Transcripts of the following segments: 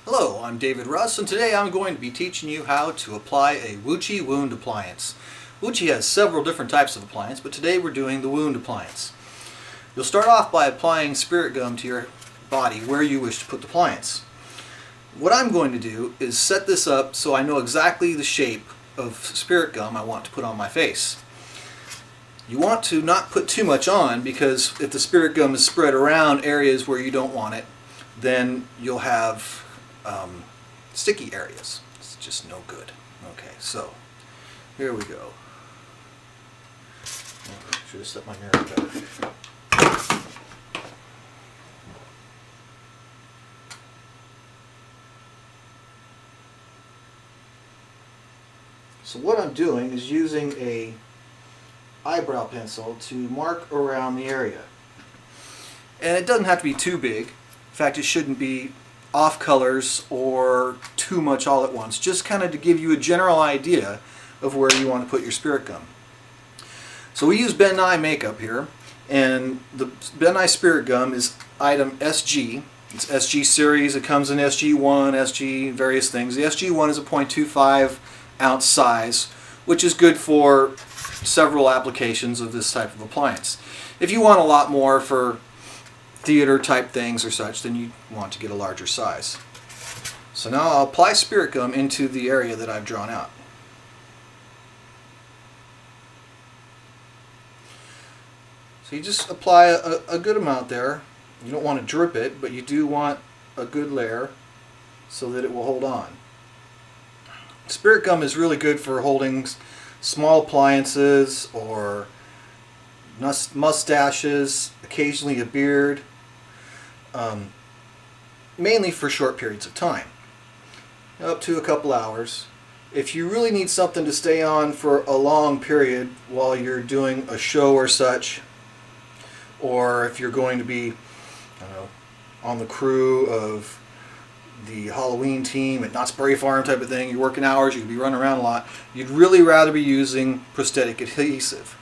Hello, I'm David Russ, and today I'm going to be teaching you how to apply a Woochie wound appliance. Woochie has several different types of appliance, but today we're doing the wound appliance. You'll start off by applying spirit gum to your body where you wish to put the appliance. What I'm going to do is set this up so I know exactly the shape of spirit gum I want to put on my face. You want to not put too much on, because if the spirit gum is spread around areas where you don't want it, then you'll have sticky areas. It's just no good. Okay, so here we go. Should have set my mirror better. So what I'm doing is using a eyebrow pencil to mark around the area. And it doesn't have to be too big. In fact, it shouldn't be off colors or too much all at once. Just kind of to give you a general idea of where you want to put your spirit gum. So we use Ben Nye makeup here, and the Ben Nye spirit gum is item SG. It's SG series. It comes in SG1, SG, various things. The SG1 is a 0.25 ounce size, which is good for several applications of this type of appliance. If you want a lot more for theater type things or such, then you want to get a larger size. So now I'll apply spirit gum into the area that I've drawn out. So you just apply a good amount there. You don't want to drip it, but you do want a good layer so that it will hold on. Spirit gum is really good for holding small appliances or mustaches, occasionally a beard, mainly for short periods of time, up to a couple hours. If you really need something to stay on for a long period while you're doing a show or such, or if you're going to be on the crew of the Halloween team at Knott's Berry Farm type of thing, you're working hours, you could be running around a lot, you'd really rather be using prosthetic adhesive.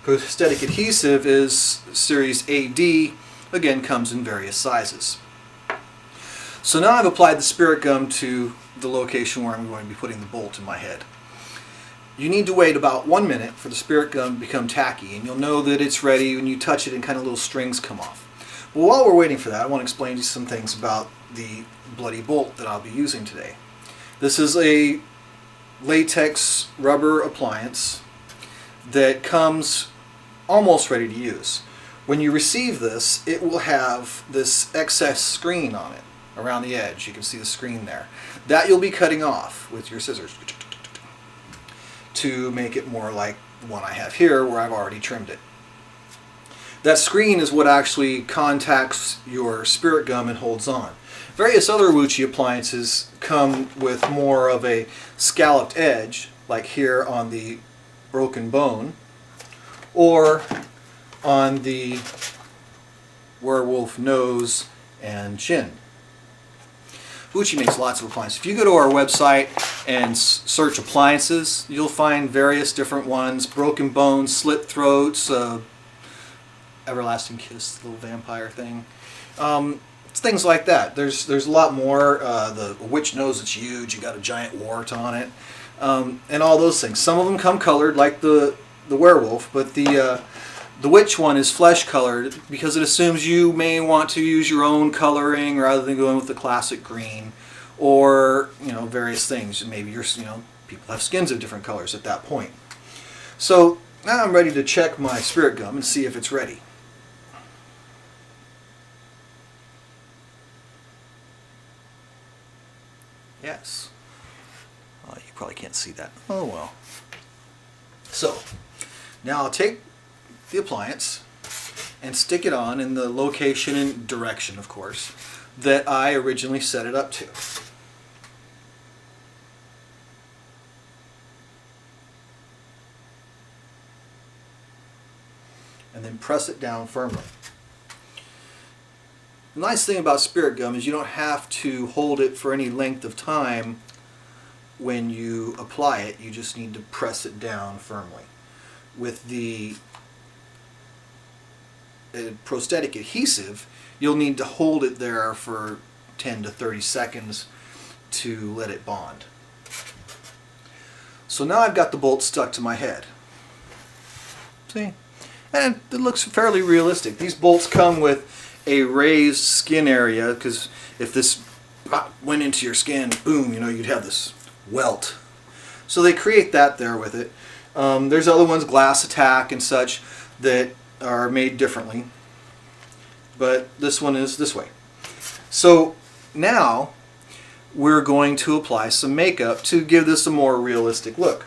Prosthetic adhesive is series AD, again comes in various sizes. So now I've applied the spirit gum to the location where I'm going to be putting the bolt in my head. You need to wait about 1 minute for the spirit gum to become tacky, and you'll know that it's ready when you touch it and kind of little strings come off. Well, while we're waiting for that, I want to explain to you some things about the Bloody Bolt that I'll be using today. This is a latex rubber appliance that comes almost ready to use. When you receive this, it will have this excess screen on it around the edge. You can see the screen there. That you'll be cutting off with your scissors to make it more like the one I have here, where I've already trimmed it. That screen is what actually contacts your spirit gum and holds on. Various other Woochie appliances come with more of a scalloped edge, like here on the broken bone, or on the werewolf nose and chin. Woochie makes lots of appliances. If you go to our website and search appliances, you'll find various different ones: broken bones, slit throats, everlasting kiss, little vampire thing. It's things like that. There's a lot more. The witch nose that's huge, you got a giant wart on it, and all those things. Some of them come colored, like the werewolf, but the witch one is flesh colored because it assumes you may want to use your own coloring rather than going with the classic green, or various things. Maybe people have skins of different colors at that point. So now I'm ready to check my spirit gum and see if it's ready. Yes. You probably can't see that. Oh well. So now I'll take the appliance and stick it on in the location and direction, of course, that I originally set it up to. And then press it down firmly. The nice thing about spirit gum is you don't have to hold it for any length of time when you apply it. You just need to press it down firmly. With the prosthetic adhesive, you'll need to hold it there for 10 to 30 seconds to let it bond. So now I've got the bolt stuck to my head. See? And it looks fairly realistic. These bolts come with a raised skin area, because if this went into your skin, boom, you know, you'd have this welt. So they create that there with it. There's other ones, Glass Attack and such, that are made differently. But this one is this way. So now we're going to apply some makeup to give this a more realistic look.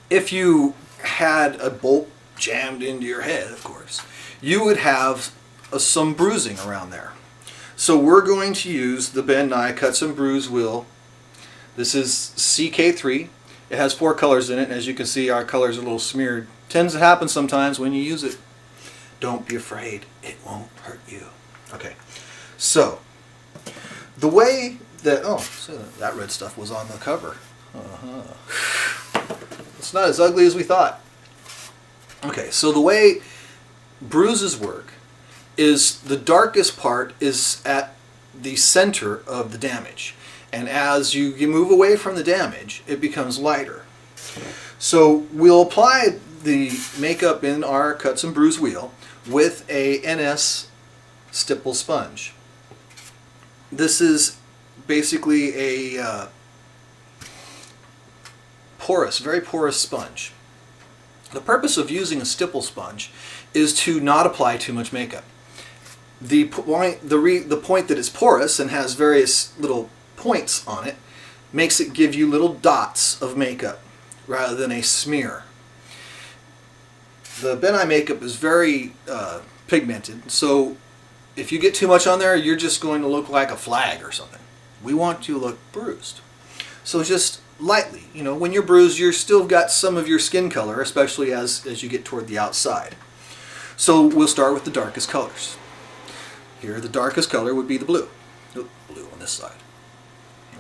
If you had a bolt jammed into your head, of course, you would have some bruising around there. So we're going to use the Bend Nye Cuts and Bruise wheel. This is CK3. It has 4 colors in it, and as you can see, our colors are a little smeared. Tends to happen sometimes when you use it. Don't be afraid, it won't hurt you. Okay, so the way that, oh, so that red stuff was on the cover. It's not as ugly as we thought. Okay, so the way bruises work is the darkest part is at the center of the damage. And as you move away from the damage, it becomes lighter. So we'll apply the makeup in our Cuts and Bruise wheel with a NS stipple sponge. This is basically a porous, very porous sponge. The purpose of using a stipple sponge is to not apply too much makeup. The point that it's porous and has various little points on it makes it give you little dots of makeup rather than a smear. The Bend Nye makeup is very pigmented, so if you get too much on there, you're just going to look like a flag or something. We want you to look bruised. So just lightly, you know, when you're bruised, you're still got some of your skin color, especially as you get toward the outside. So we'll start with the darkest colors. Here, the darkest color would be the blue. Nope, blue on this side.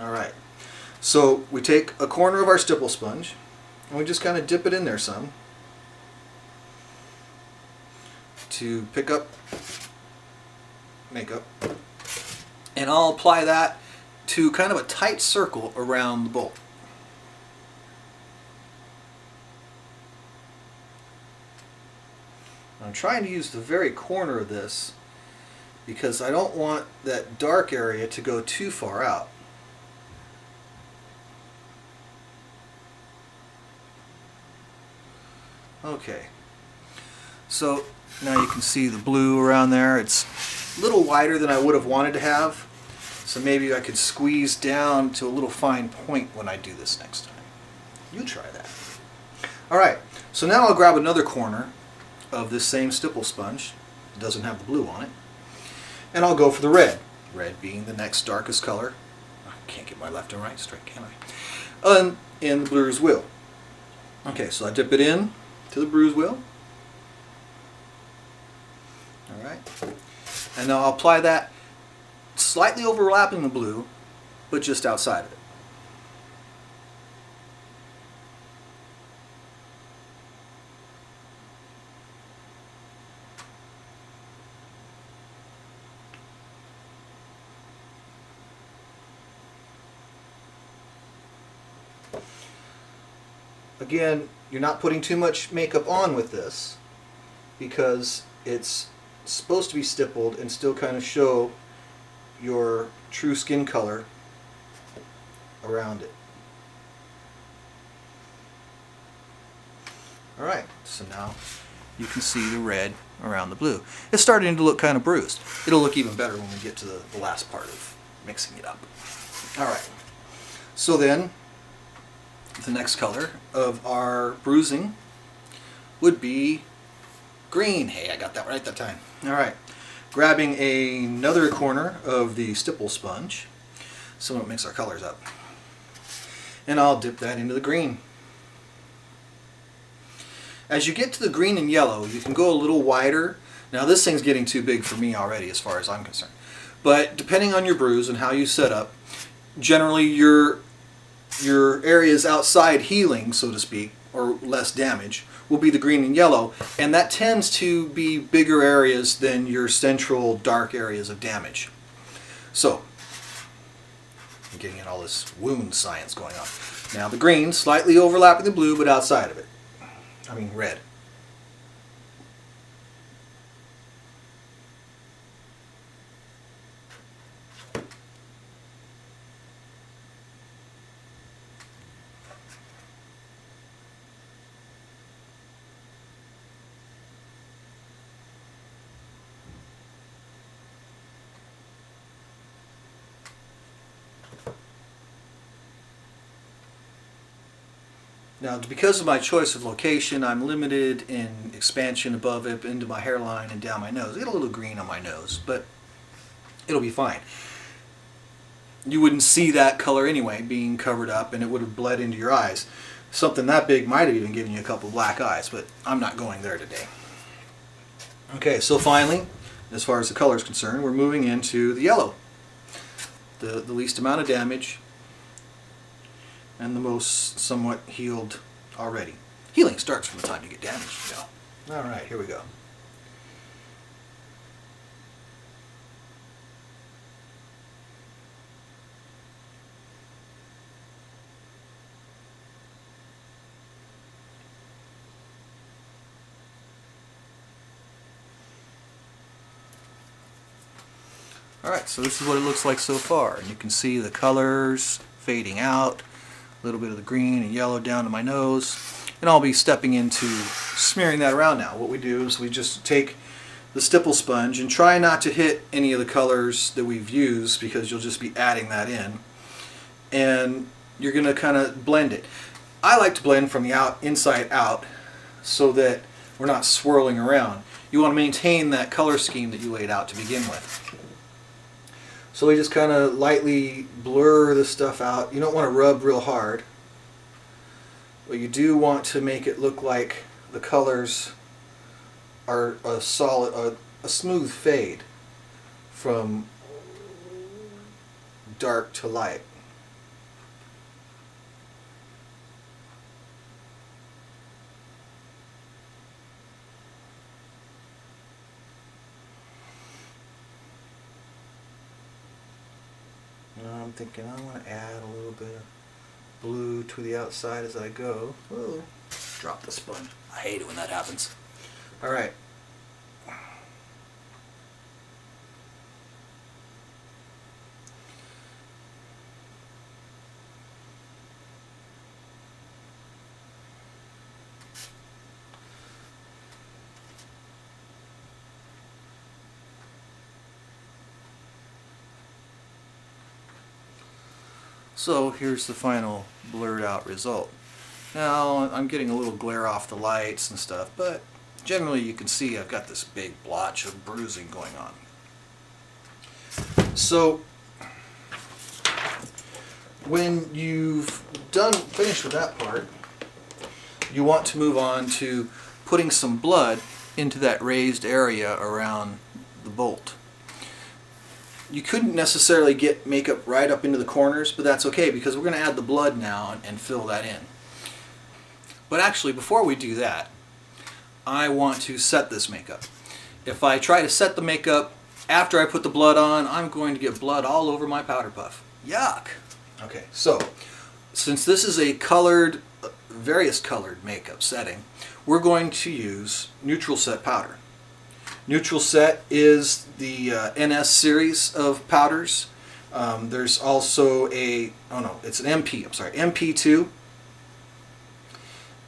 Alright, so we take a corner of our stipple sponge and we just kind of dip it in there some to pick up makeup, and I'll apply that to kind of a tight circle around the bolt. I'm trying to use the very corner of this because I don't want that dark area to go too far out. Okay, so now you can see the blue around there. It's a little wider than I would have wanted to have, so maybe I could squeeze down to a little fine point when I do this next time. You try that. Alright, so now I'll grab another corner of this same stipple sponge. It doesn't have the blue on it. And I'll go for the red. Red being the next darkest color. I can't get my left and right straight, can I? And in the bruise wheel. Okay, so I dip it in to the bruise wheel. Alright. And now I'll apply that slightly overlapping the blue, but just outside of it. Again, you're not putting too much makeup on with this because it's supposed to be stippled and still kind of show your true skin color around it. Alright, so now you can see the red around the blue. It's starting to look kind of bruised. It'll look even better when we get to the last part of mixing it up. Alright, so then the next color of our bruising would be green. Hey, I got that right that time. Alright, grabbing another corner of the stipple sponge, so we don't mix our colors up, and I'll dip that into the green. As you get to the green and yellow, you can go a little wider. Now this thing's getting too big for me already as far as I'm concerned, but depending on your bruise and how you set up, generally your areas outside healing, so to speak, or less damage, will be the green and yellow, and that tends to be bigger areas than your central dark areas of damage. So I'm getting in all this wound science going on. Now the green, slightly overlapping the blue, but outside of it. I mean red. Now, because of my choice of location, I'm limited in expansion above it, into my hairline and down my nose. I get a little green on my nose, but it'll be fine. You wouldn't see that color anyway, being covered up, and it would have bled into your eyes. Something that big might have even given you a couple black eyes, but I'm not going there today. Okay, so finally, as far as the color is concerned, we're moving into the yellow. The least amount of damage, and the most somewhat healed already. Healing starts from the time you get damaged, you know. Alright, here we go. Alright, so this is what it looks like so far. And you can see the colors fading out. A little bit of the green and yellow down to my nose, and I'll be stepping into smearing that around now. What we do is we just take the stipple sponge and try not to hit any of the colors that we've used, because you'll just be adding that in, and you're going to kind of blend it. I like to blend from the inside out so that we're not swirling around. You want to maintain that color scheme that you laid out to begin with. So we just kind of lightly blur this stuff out. You don't want to rub real hard, but you do want to make it look like the colors are a solid, a smooth fade from dark to light. I'm thinking I want to add a little bit of blue to the outside as I go. Whoa. Drop the sponge. I hate it when that happens. Alright. So here's the final blurred out result. Now I'm getting a little glare off the lights and stuff, but generally you can see I've got this big blotch of bruising going on. So when you've finished with that part, you want to move on to putting some blood into that raised area around the bolt. You couldn't necessarily get makeup right up into the corners, but that's okay because we're going to add the blood now and fill that in. But actually, before we do that, I want to set this makeup. If I try to set the makeup after I put the blood on, I'm going to get blood all over my powder puff. Yuck! Okay, so since this is a colored, various colored makeup setting, we're going to use neutral set powder. Neutral set is the NS series of powders. There's also it's an MP, I'm sorry, MP2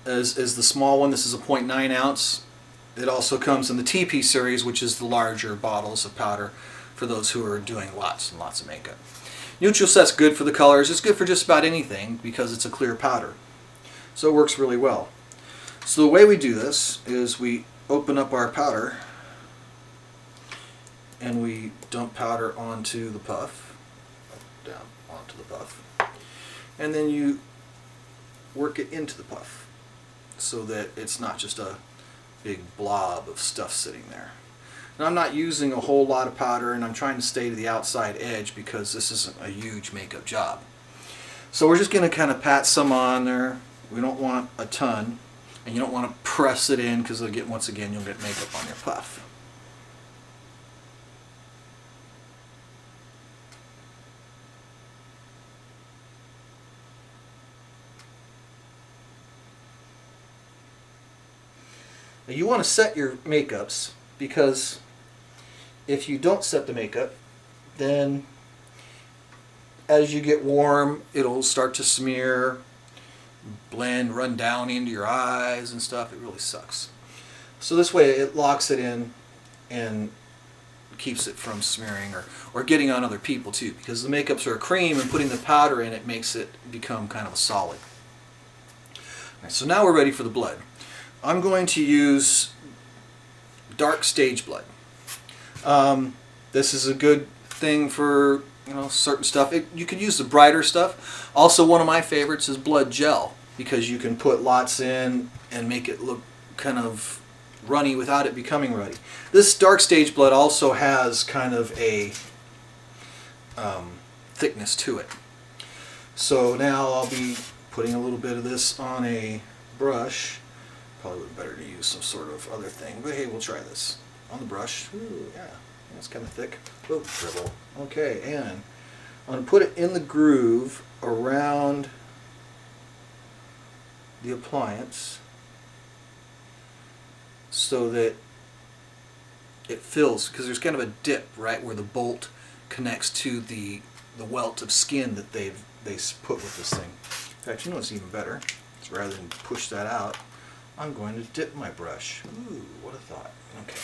is the small one. This is a 0.9 ounce. It also comes in the TP series, which is the larger bottles of powder for those who are doing lots and lots of makeup. Neutral set's good for the colors. It's good for just about anything because it's a clear powder. So it works really well. So the way we do this is we open up our powder and we dump powder onto the puff, down onto the puff, and then you work it into the puff so that it's not just a big blob of stuff sitting there. Now I'm not using a whole lot of powder, and I'm trying to stay to the outside edge because this isn't a huge makeup job. So we're just going to kind of pat some on there. We don't want a ton, and you don't want to press it in because once again you'll get makeup on your puff. Now you want to set your makeups, because if you don't set the makeup, then as you get warm, it'll start to smear, blend, run down into your eyes and stuff. It really sucks. So this way it locks it in and keeps it from smearing or getting on other people too, because the makeups are a cream and putting the powder in it makes it become kind of a solid. Alright, so now we're ready for the blood. I'm going to use dark stage blood. This is a good thing for certain stuff. You can use the brighter stuff. Also, one of my favorites is blood gel, because you can put lots in and make it look kind of runny without it becoming ruddy. This dark stage blood also has kind of a thickness to it. So now I'll be putting a little bit of this on a brush. Probably would be better to use some sort of other thing, but hey, we'll try this on the brush. Ooh, yeah, it's kind of thick. Oh, dribble. Okay, and I'm going to put it in the groove around the appliance so that it fills, because there's kind of a dip right where the bolt connects to the welt of skin that they put with this thing. In fact, it's even better. It's rather than push that out, I'm going to dip my brush. Ooh, what a thought. Okay.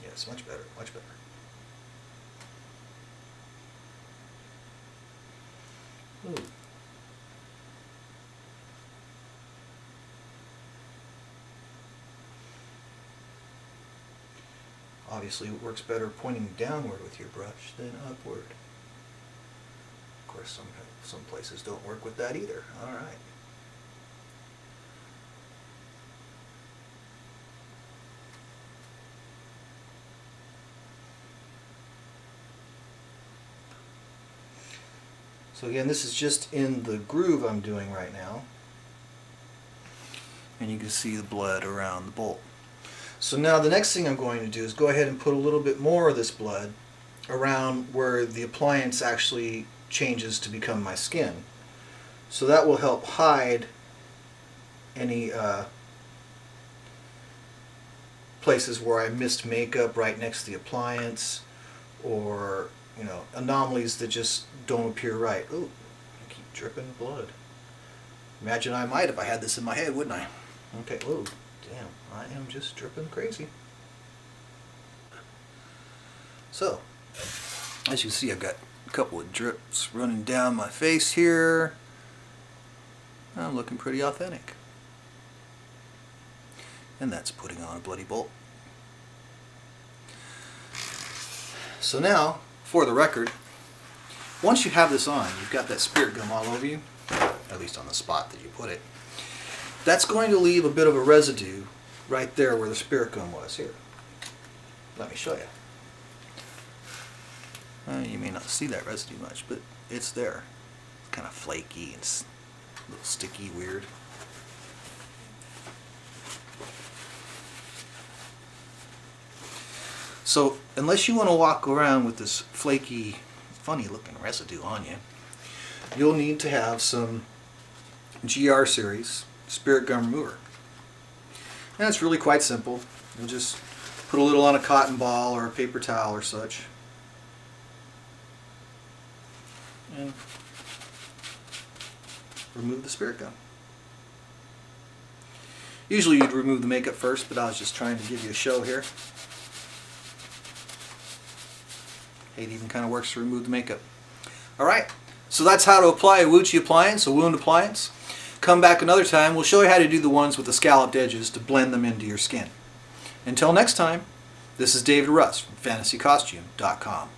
Yes, much better, much better. Ooh. Obviously it works better pointing downward with your brush than upward. Of course, some places don't work with that either. All right. So again, this is just in the groove I'm doing right now. And you can see the blood around the bolt. So now the next thing I'm going to do is go ahead and put a little bit more of this blood around where the appliance actually changes to become my skin. So that will help hide any places where I missed makeup right next to the appliance, or anomalies that just don't appear right. Ooh, I keep dripping blood. Imagine I might if I had this in my head, wouldn't I? Okay, oh, damn, I am just dripping crazy. So, as you see, I've got a couple of drips running down my face here. I'm looking pretty authentic. And that's putting on a bloody bolt. So now, for the record, once you have this on, you've got that spirit gum all over you, at least on the spot that you put it. That's going to leave a bit of a residue right there where the spirit gum was. Here, let me show you. You may not see that residue much, but it's there. It's kind of flaky and a little sticky, weird. So unless you want to walk around with this flaky, funny looking residue on you, you'll need to have some GR series spirit gum remover. And it's really quite simple. You'll just put a little on a cotton ball or a paper towel or such. And remove the spirit gum. Usually you'd remove the makeup first, but I was just trying to give you a show here. It even kind of works to remove the makeup. Alright, so that's how to apply a Woochie appliance, a wound appliance. Come back another time, we'll show you how to do the ones with the scalloped edges to blend them into your skin. Until next time, this is David Russ from FantasyCostume.com.